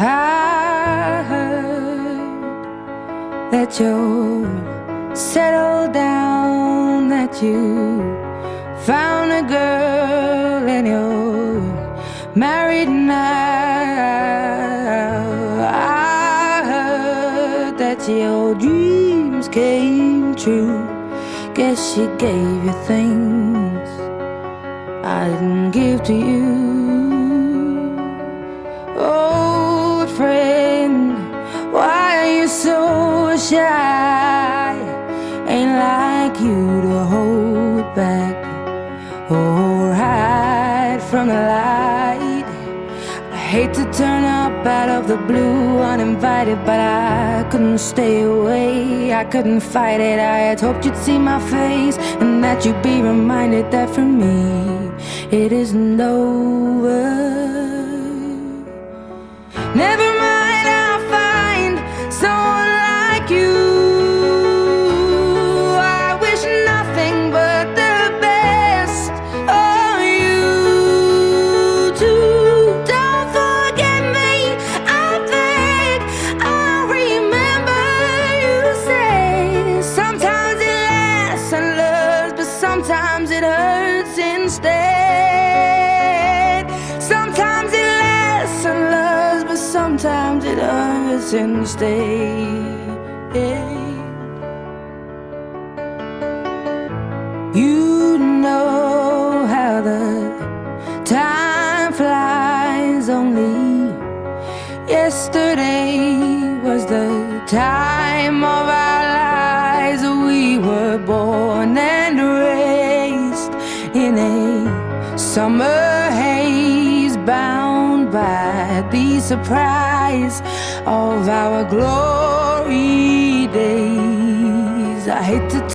I heard that you're settled down, that you found a girl and you're married now. I heard that your dreams came true. Guess she gave you things I didn't give to you. Old friend, why are you so shy? Ain't like you to hold back or hide from the light. I hate to turn up out of the blue uninvited, but I couldn't stay away, I couldn't fight it. I had hoped you'd see my face and that you'd be reminded that for me it isn't over. Never mind, I'll find someone like you. I wish nothing but the best of you too. Don't forget me, I think I remember you say sometimes it lasts and loves, but sometimes it hurts instead. Sometimes it lasts and loves, but sometimes it hurts instead. You know how the time flies. Only yesterday was the time of our lives. We were born and raised in a summer haze, bound by the surprise of our glory days.